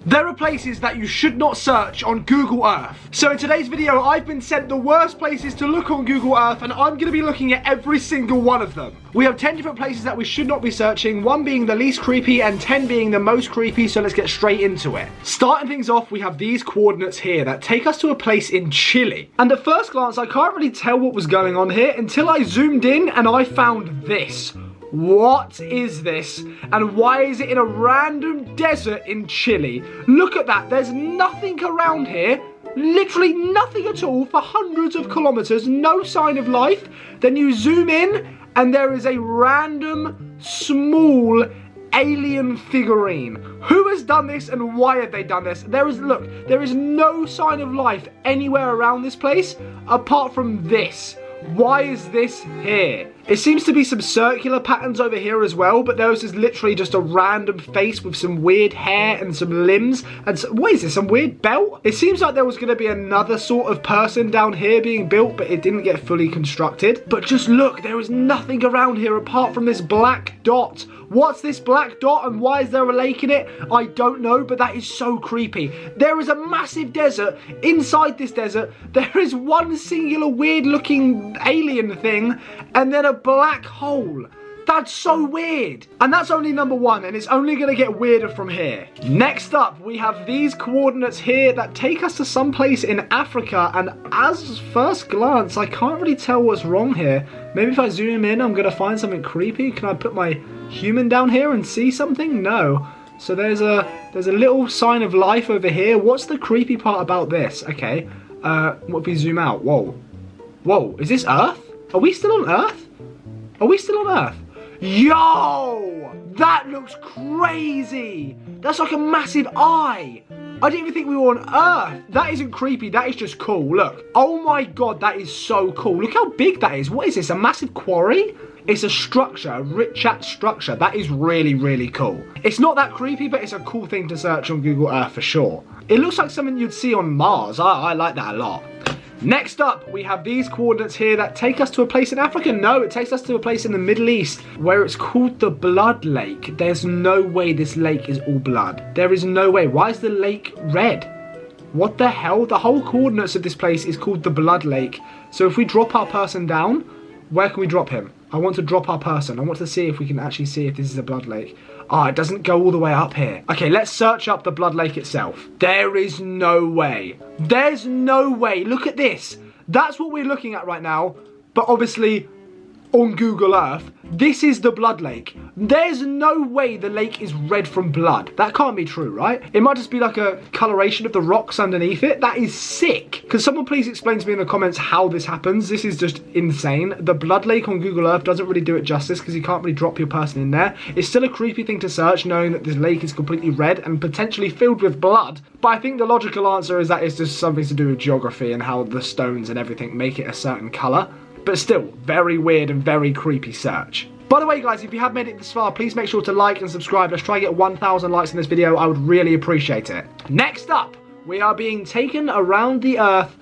There are places that you should not search on Google Earth. So in today's video, I've been sent the worst places to look on Google Earth, and I'm going to be looking at every single one of them. We have 10 different places that we should not be searching, 1 being the least creepy and 10 being the most creepy, so let's get straight into it. Starting things off, we have these coordinates here that take us to a place in Chile. And at first glance, I can't really tell what was going on here until I zoomed in and I found this. What is this? And why is it in a random desert in Chile? Look at that. There's nothing around here. Literally nothing at all for hundreds of kilometers. No sign of life. Then you zoom in and there is a random small alien figurine. Who has done this and why have they done this? There is no sign of life anywhere around this place apart from this. Why is this here? It seems to be some circular patterns over here as well, but there is literally just a random face with some weird hair and some limbs. And what is this, some weird belt? It seems like there was going to be another sort of person down here being built, but it didn't get fully constructed. But just look, there is nothing around here apart from this black dot. What's this black dot and why is there a lake in it? I don't know, but that is so creepy. There is a massive desert. Inside this desert, there is one singular weird looking alien thing and then a black hole. That's so weird. And that's only number 1, and it's only going to get weirder from here. Next up, we have these coordinates here that take us to some place in Africa, and as first glance, I can't really tell what's wrong here. Maybe if I zoom in, I'm going to find something creepy. Can I put my human down here and see something? No. So there's a little sign of life over here. What's the creepy part about this? Okay. What if we zoom out? Whoa. Whoa, is this Earth? Are we still on Earth? Are we still on Earth? Yo! That looks crazy! That's like a massive eye! I didn't even think we were on Earth. That isn't creepy, that is just cool. Look. Oh my god, that is so cool. Look how big that is. What is this, a massive quarry? It's a structure, a rich chat structure. That is really, really cool. It's not that creepy, but it's a cool thing to search on Google Earth for sure. It looks like something you'd see on Mars. I like that a lot. Next up, we have these coordinates here that take us to a place in Africa. No, it takes us to a place in the Middle East where it's called the Blood Lake. There's no way this lake is all blood. There is no way. Why is the lake red? What the hell? The whole coordinates of this place is called the Blood Lake. So if we drop our person down, where can we drop him? I want to drop our person. I want to see if we can actually see if this is a blood lake. Ah, it doesn't go all the way up here. Okay, let's search up the blood lake itself. There is no way. There's no way. Look at this. That's what we're looking at right now. But obviously, on Google Earth, this is the blood lake. There's no way the lake is red from blood. That can't be true, right? It might just be like a coloration of the rocks underneath it. That is sick. Can someone please explain to me in the comments how this happens? This is just insane. The blood lake on Google Earth doesn't really do it justice because you can't really drop your person in there. It's still a creepy thing to search knowing that this lake is completely red and potentially filled with blood. But I think the logical answer is that it's just something to do with geography and how the stones and everything make it a certain colour. But still, very weird and very creepy search. By the way, guys, if you have made it this far, please make sure to like and subscribe. Let's try and get 1,000 likes in this video. I would really appreciate it. Next up, we are being taken around the Earth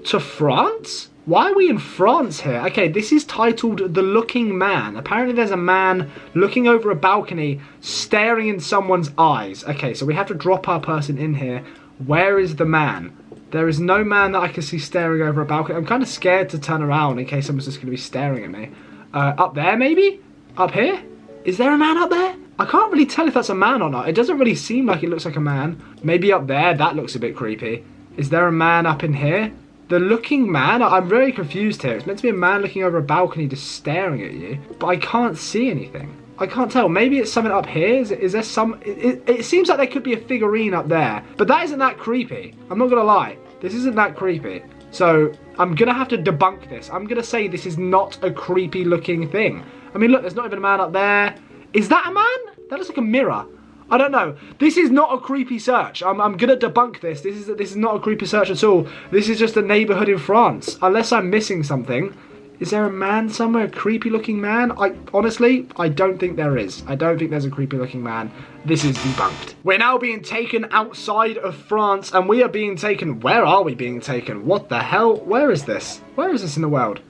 to France? Why are we in France here? Okay, this is titled The Looking Man. Apparently there's a man looking over a balcony, staring in someone's eyes. Okay, so we have to drop our person in here. Where is the man? There is no man that I can see staring over a balcony. I'm kind of scared to turn around in case someone's just going to be staring at me. Up there, maybe? Up here? Is there a man up there? I can't really tell if that's a man or not. It doesn't really seem like it looks like a man. Maybe up there. That looks a bit creepy. Is there a man up in here? The Looking Man? I'm very confused here. It's meant to be a man looking over a balcony just staring at you. But I can't see anything. I can't tell. Maybe it's something up here. Is there some... It seems like there could be a figurine up there. But that isn't that creepy. I'm not going to lie. This isn't that creepy. So I'm going to have to debunk this. I'm going to say this is not a creepy looking thing. I mean, look, there's not even a man up there. Is that a man? That looks like a mirror. I don't know. This is not a creepy search. I'm going to debunk this. This is not a creepy search at all. This is just a neighborhood in France. Unless I'm missing something. Is there a man somewhere? A creepy looking man? Honestly, I don't think there is. I don't think there's a creepy looking man. This is debunked. We're now being taken outside of France and we are being taken... Where are we being taken? What the hell? Where is this? Where is this in the world?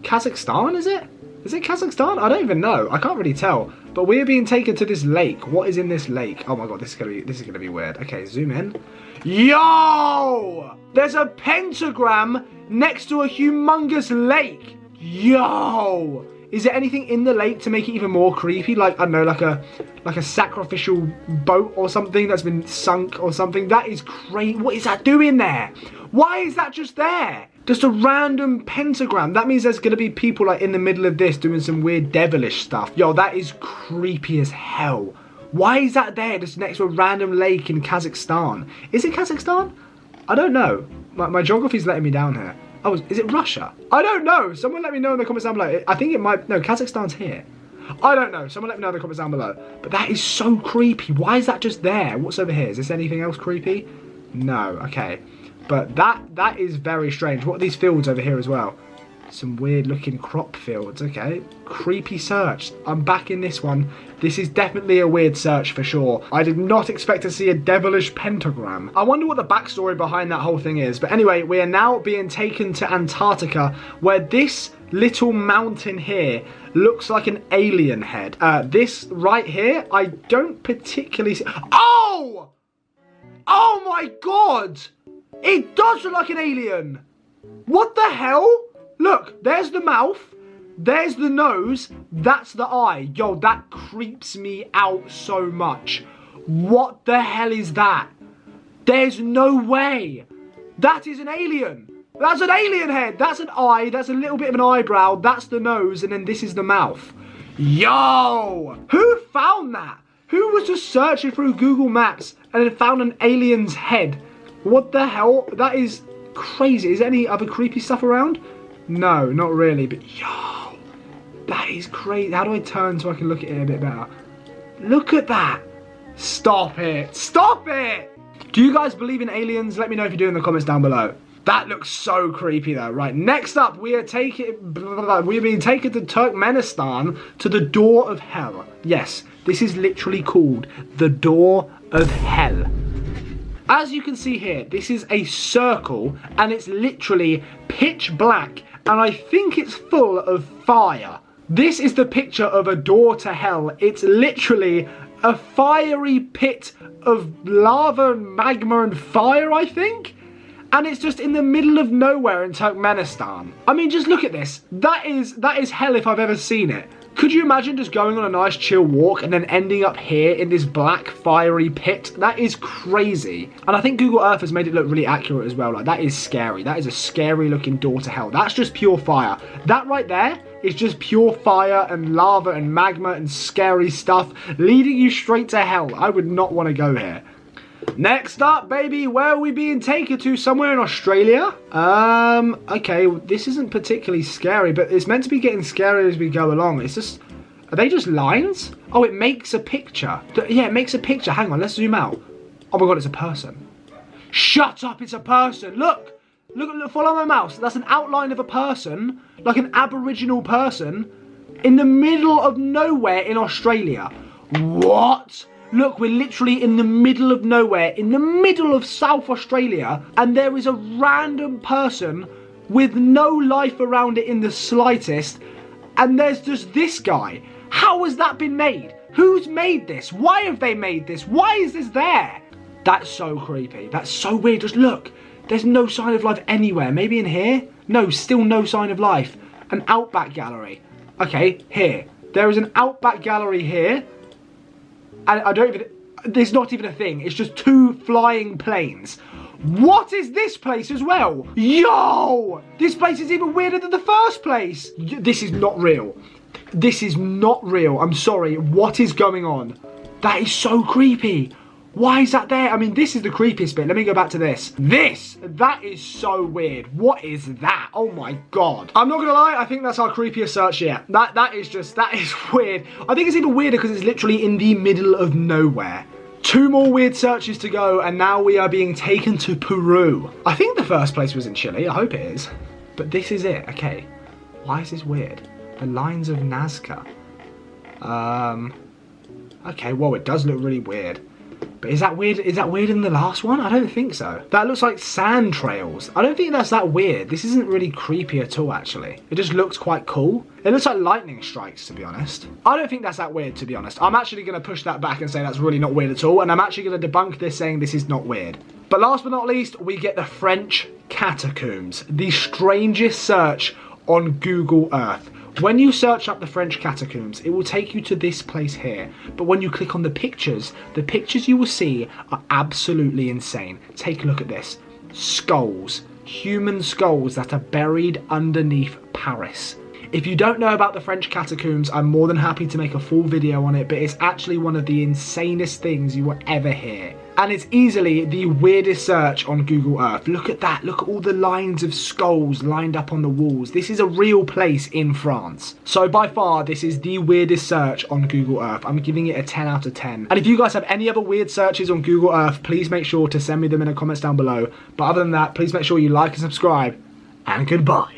Kazakhstan, is it? Is it Kazakhstan? I don't even know. I can't really tell. But we're being taken to this lake. What is in this lake? Oh my god, this is gonna be weird. Okay, zoom in. Yo! There's a pentagram next to a humongous lake. Yo! Is there anything in the lake to make it even more creepy? Like, I don't know, like a sacrificial boat or something that's been sunk or something? That is crazy. What is that doing there? Why is that just there? Just a random pentagram. That means there's going to be people like in the middle of this doing some weird devilish stuff. Yo, that is creepy as hell. Why is that there just next to a random lake in Kazakhstan? Is it Kazakhstan? I don't know. My geography's letting me down here. Oh, is it Russia? I don't know. Someone let me know in the comments down below. I think it might... No, Kazakhstan's here. I don't know. Someone let me know in the comments down below. But that is so creepy. Why is that just there? What's over here? Is this anything else creepy? No. Okay. But that is very strange. What are these fields over here as well? Some weird looking crop fields. Okay. Creepy search. I'm back in this one. This is definitely a weird search for sure. I did not expect to see a devilish pentagram. I wonder what the backstory behind that whole thing is. But anyway, we are now being taken to Antarctica, where this little mountain here looks like an alien head. This right here, I don't particularly see... Oh! Oh my god! It does look like an alien! What the hell? Look, there's the mouth, there's the nose, that's the eye. Yo, that creeps me out so much. What the hell is that? There's no way. That is an alien. That's an alien head. That's an eye, that's a little bit of an eyebrow, that's the nose, and then this is the mouth. Yo! Who found that? Who was just searching through Google Maps and then found an alien's head? What the hell? That is crazy. Is there any other creepy stuff around? No, not really, but yo, that is crazy. How do I turn so I can look at it a bit better? Look at that. Stop it. Stop it. Do you guys believe in aliens? Let me know if you do in the comments down below. That looks so creepy though. Right, next up, we are being taken to Turkmenistan, to the Door of Hell. Yes, this is literally called the Door of Hell. As you can see here, this is a circle and it's literally pitch black and I think it's full of fire. This is the picture of a door to hell. It's literally a fiery pit of lava and magma and fire, I think? And it's just in the middle of nowhere in Turkmenistan. I mean, just look at this. That is hell if I've ever seen it. Could you imagine just going on a nice chill walk and then ending up here in this black fiery pit? That is crazy. And I think Google Earth has made it look really accurate as well. Like, that is scary. That is a scary looking door to hell. That's just pure fire. That right there is just pure fire and lava and magma and scary stuff leading you straight to hell. I would not want to go here. Next up, baby, where are we being taken to? Somewhere in Australia? Okay, well, this isn't particularly scary, but it's meant to be getting scarier as we go along. It's just, are they just lines? Oh, it makes a picture. Yeah, it makes a picture. Hang on, let's zoom out. Oh my god, it's a person. Shut up, it's a person. Look, follow my mouse. That's an outline of a person, like an Aboriginal person, in the middle of nowhere in Australia. What? Look, we're literally in the middle of nowhere, in the middle of South Australia, and there is a random person with no life around it in the slightest, and there's just this guy. How has that been made? Who's made this? Why have they made this? Why is this there? That's so creepy. That's so weird. Just look, there's no sign of life anywhere. Maybe in here? No, still no sign of life. An outback gallery. Okay, here. There is an outback gallery here. And I don't even, there's not even a thing. It's just two flying planes. What is this place as well? Yo! This place is even weirder than the first place. This is not real. This is not real. I'm sorry. What is going on? That is so creepy. Why is that there? I mean, this is the creepiest bit. Let me go back to this. That is so weird. What is that? Oh my god. I'm not gonna lie, I think that's our creepiest search yet. That is weird. I think it's even weirder because it's literally in the middle of nowhere. 2 more weird searches to go, and now we are being taken to Peru. I think the first place was in Chile. I hope it is. But this is it. Okay. Why is this weird? The lines of Nazca. Okay, well, it does look really weird. But is that weird? Is that weird in the last one? I don't think so. That looks like sand trails. I don't think that's that weird. This isn't really creepy at all, actually. It just looks quite cool. It looks like lightning strikes, to be honest. I don't think that's that weird, to be honest. I'm actually going to push that back and say that's really not weird at all. And I'm actually going to debunk this saying this is not weird. But last but not least, we get the French catacombs. The strangest search on Google Earth. When you search up the French catacombs, it will take you to this place here. But when you click on the pictures you will see are absolutely insane. Take a look at this. Skulls. Human skulls that are buried underneath Paris. If you don't know about the French catacombs, I'm more than happy to make a full video on it, but it's actually one of the insanest things you will ever hear. And it's easily the weirdest search on Google Earth. Look at that. Look at all the lines of skulls lined up on the walls. This is a real place in France. So by far, this is the weirdest search on Google Earth. I'm giving it a 10 out of 10. And if you guys have any other weird searches on Google Earth, please make sure to send me them in the comments down below. But other than that, please make sure you like and subscribe. And goodbye.